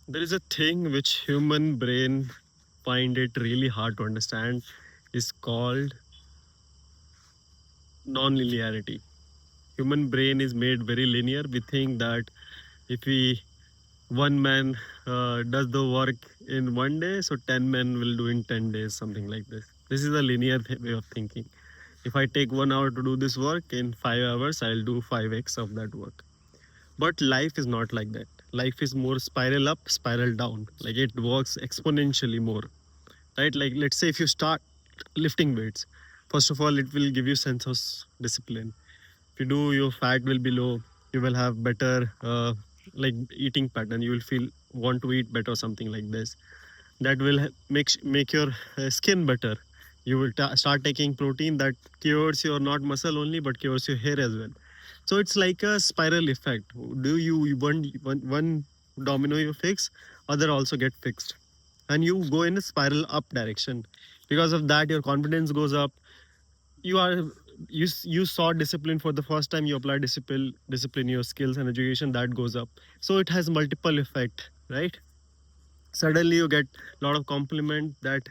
There is a thing which human brain find it really hard to understand is called non-linearity. Human brain is made very linear. We think that if we one man does the work in one day, so 10 men will do in 10 days, something like this. This is a linear way of thinking. If I take 1 hour to do this work, in 5 hours, I'll do 5x of that work. But life is not like that. Life is more spiral up, spiral down. Like it works exponentially more, right? Like let's say if you start lifting weights, first of all, it will give you sense of discipline. If you do, your fat will be low. You will have better like eating pattern. You will feel want to eat better, something like this. That will make your skin better. You will start taking protein that cures your not muscle only but cures your hair as well. So it's like a spiral effect. Do you one domino you fix, other also get fixed, and you go in a spiral up direction. Because of that, your confidence goes up. You are you saw discipline for the first time. You apply discipline your skills and education, that goes up. So it has multiple effect, right? Suddenly you get a lot of compliment that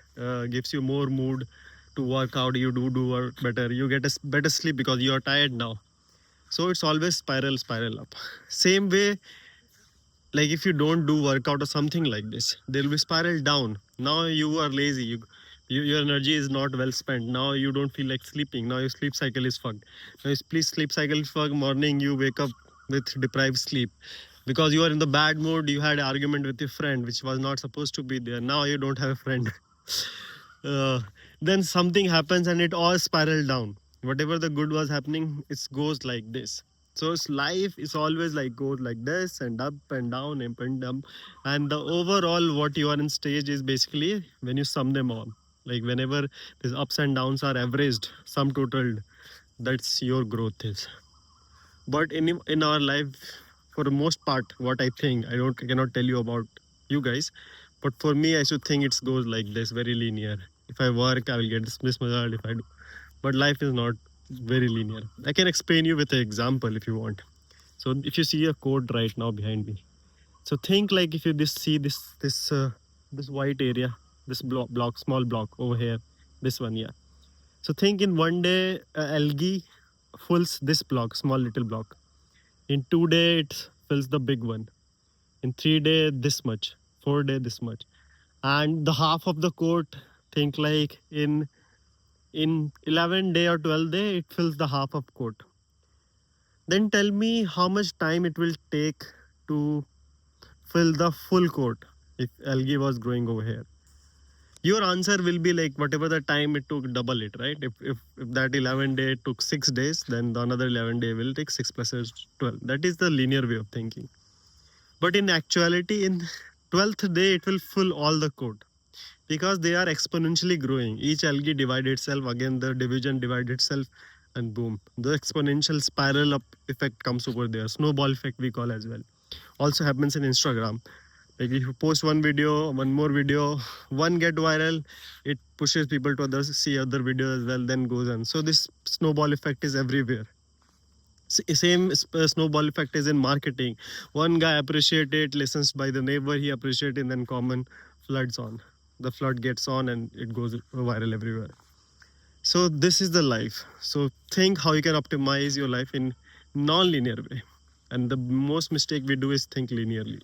gives you more mood to work out. You do work better. You get a better sleep because you are tired now. So it's always spiral up. Same way, like if you don't do workout or something like this, they'll be spiral down. Now you are lazy. Your energy is not well spent. Now you don't feel like sleeping. Now your sleep cycle is fucked. Now please sleep cycle is fucked. Morning you wake up with deprived sleep because you are in the bad mood. You had an argument with your friend which was not supposed to be there. Now you don't have a friend. Then something happens and it all spiral down. Whatever the good was happening, it goes like this. So it's life is always like goes like this and up and down, up and down. And the overall what you are in stage is basically when you sum them all. Like whenever these ups and downs are averaged, sum totaled, that's your growth is. But in our life, for the most part, what I think, I cannot tell you about you guys, but for me, I should think it goes like this, very linear. If I work, I will get this result. If I do, but life is not very linear. I can explain you with an example if you want. So if you see a code right now behind me, so think like if you see this white area, this block, small block over here, this one, yeah. So think in one day, algae fills this block, small little block. In 2 days, it fills the big one. In 3 days, this much. 4 days, this much. And the half of the coat, think like in 11 day or 12 day, it fills the half of coat. Then tell me how much time it will take to fill the full coat if algae was growing over here. Your answer will be like whatever the time it took, double it, right? If that 11 day took 6 days, then the another 11 day will take 6 plus 12. That is the linear way of thinking. But in actuality, in 12th day, it will fill all the code because they are exponentially growing. Each algae divide itself, again the division divide itself, and boom, the exponential spiral up effect comes over there. Snowball effect we call as well. Also happens in Instagram. Like if you post one video, one more video, one get viral, it pushes people to others see other videos as well, then goes on. So this snowball effect is everywhere. Same snowball effect is in marketing. One guy appreciate it, listens by the neighbor, he appreciate it, and then common floods on. The flood gets on and it goes viral everywhere. So this is the life. So think how you can optimize your life in non-linear way. And the most mistake we do is think linearly.